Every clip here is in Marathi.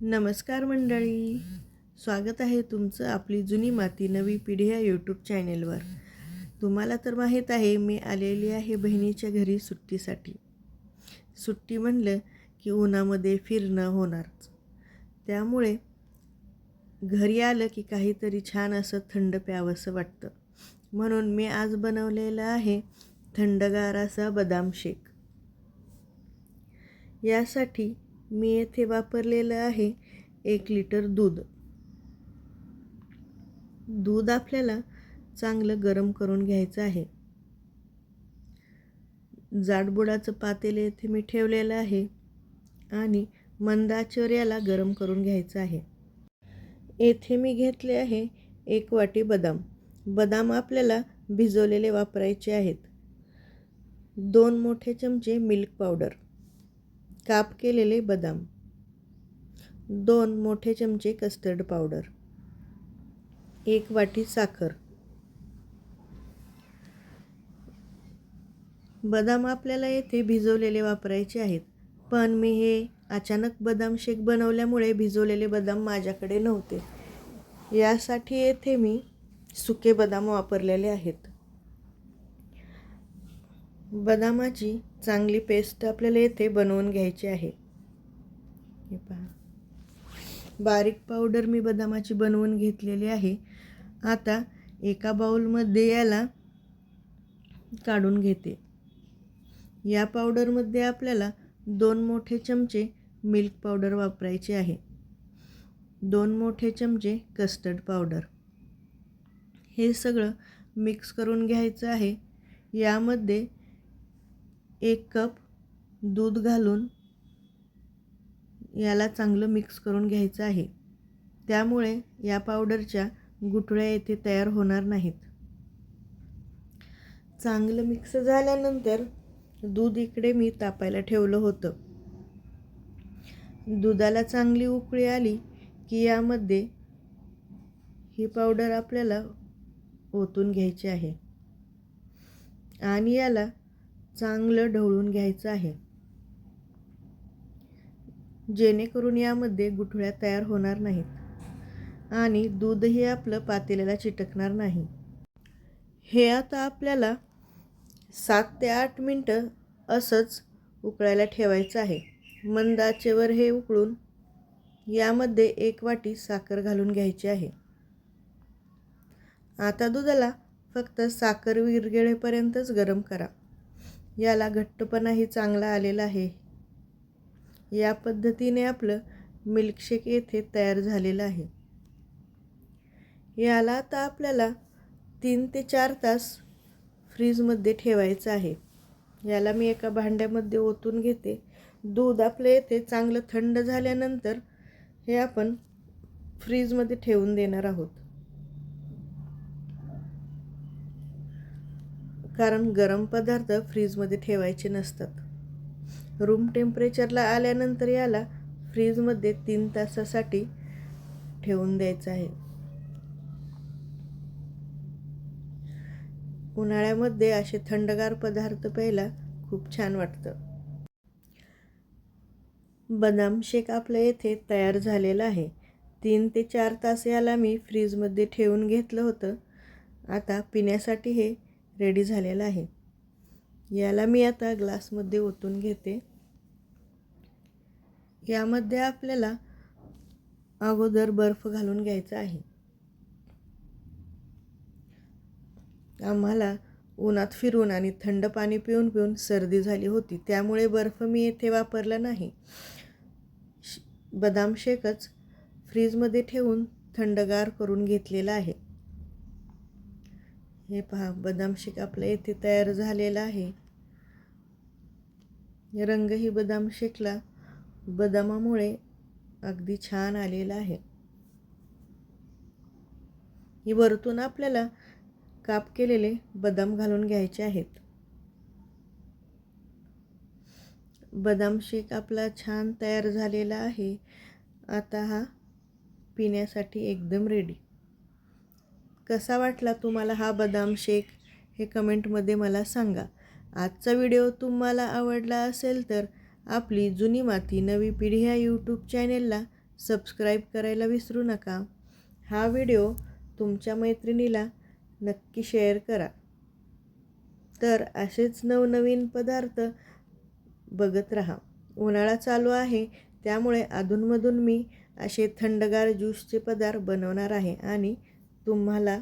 नमस्कार मंडळी, स्वागत आहे तुमचं आपली जुनी माती नवी पिढी या यूट्यूब चॅनेलवर. तुम्हाला तर माहीत आहे मी आलेली आहे बहिणीच्या घरी सुट्टीसाठी. सुट्टी म्हणलं की उन्हामध्ये फिरणं होणारच. त्यामुळे घरी आलं की काहीतरी छान असं थंड प्यावंसं वाटतं. म्हणून मी आज बनवलेलं आहे थंडगार असा बदाम शेक. यासाठी मी येथे वापरलेलं आहे 1 लिटर दूध. दूध आपल्याला चांगलं गरम करून घ्यायचं आहे. जाडबुडाचं पातेलं येथे मी ठेवलेलं आहे आणि मंद आचेवर याला गरम करून घ्यायचं आहे. येथे मी घेतले आहे 1 वाटी बदाम. बदाम आपल्याला भिजवलेले वापरायचे आहेत. 2 मोठे चमचे मिल्क पावडर, काप केलेले बदाम, 2 मोठे चमचे कस्टर्ड पावडर, 1 वाटी साखर. बदाम आपल्याला येथे भिजवलेले वापरायचे आहेत, पण मी हे अचानक बदाम शेक बनवल्यामुळे भिजवलेले बदाम माझ्याकडे नव्हते. यासाठी येथे मी सुके बदाम वापरलेले आहेत. बदामाची चांगली पेस्ट आपल्याला येथे बनवून घ्यायची आहे. हे पहा, बारीक पावडर मी बदामाची बनवून घेतलेली आहे. आता एका बाउलमध्ये याला काढून घेते. या पावडरमध्ये आपल्याला 2 मोठे चमचे मिल्क पावडर वापरायचे आहे, 2 मोठे चमचे कस्टर्ड पावडर. हे सगळं मिक्स करून घ्यायचं आहे. यामध्ये 1 कप दूध घालून याला चांगलं मिक्स करून घ्यायचं आहे. त्यामुळे या पावडरच्या गुठळ्या येथे तयार होणार नाहीत. चांगलं मिक्स झाल्यानंतर दूध इकडे मी तापायला ठेवलं होतं. दुधाला चांगली उकळी आली की यामध्ये ही पावडर आपल्याला ओतून घ्यायची आहे आणि याला चांगलं ढवळून घ्यायचं आहे, जेणेकरून यामध्ये गुठळ्या तयार होणार नाहीत आणि दूधही आपलं पातेल्याला चिटकणार नाही. हे आता आपल्याला 7 ते 8 मिनटं असंच उकळायला ठेवायचं आहे. मंद आचेवर हे उकळून यामध्ये 1 वाटी साखर घालून घ्यायची आहे. आता दुधाला फक्त साखर विरघळेपर्यंतच गरम करा. याला घट्टपणाही चांगला आलेला आहे. या पद्धतीने आपलं मिल्कशेक येथे तयार झालेलं आहे. याला आता आपल्याला 3 ते 4 तास फ्रीजमध्ये ठेवायचं आहे. याला मी एका भांड्यामध्ये ओतून घेते. दूध आपलं येथे चांगलं थंड झाल्यानंतर हे आपण फ्रीजमध्ये ठेवून देणार आहोत, कारण गरम पदार्थ फ्रीजमध्ये ठेवायचे नसतात. रूम टेम्परेचरला आल्यानंतर याला फ्रीजमध्ये 3 तासासाठी ठेवून द्यायचं आहे. उन्हाळ्यामध्ये असे थंडगार पदार्थ प्यायला खूप छान वाटतं. बदाम शेक आपल्या येथे तयार झालेला आहे. 3 ते 4 तास याला मी फ्रीजमध्ये ठेवून घेतलं होतं. आता पिण्यासाठी हे रेडी झालेलं आहे. याला मी आता ग्लासमध्ये ओतून घेते. यामध्ये आपल्याला अगोदर बर्फ घालून घ्यायचा आहे. आम्हाला उन्हात फिरून आणि थंड पाणी पिऊन पिऊन सर्दी झाली होती, त्यामुळे बर्फ मी येथे वापरला नाही. बदाम शेकच फ्रीजमध्ये ठेवून थंडगार करून घेतलेला आहे. हे पहा, बदाम शेक आपल्या येथे तयार झालेला आहे. रंगही बदाम शेकला बदामामुळे अगदी छान आलेला आहे. ही वरतून आपल्याला काप केलेले बदाम घालून घ्यायचे आहेत. बदाम शेक आपला छान तयार झालेला आहे. आता हा पिण्यासाठी एकदम रेडी. कसा वाटला तुम्हाला हा बदाम शेक हे कमेंटमध्ये मला सांगा. आजचा व्हिडिओ तुम्हाला आवडला असेल तर आपली जुनी माती नवी पिढी ह्या यूट्यूब चॅनेलला सबस्क्राईब करायला विसरू नका. हा व्हिडिओ तुमच्या मैत्रिणीला नक्की शेअर करा. तर असेच नवनवीन पदार्थ बघत राहा. उन्हाळा चालू आहे, त्यामुळे अधूनमधून मी असे थंडगार ज्यूसचे पदार्थ बनवणार आहे आणि तुम्हाला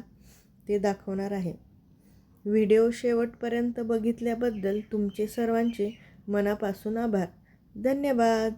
ते दाखवणार आहे. व्हिडिओ शेवटपर्यंत बघितल्याबद्दल तुमचे सर्वांचे मनापासून आभार. धन्यवाद.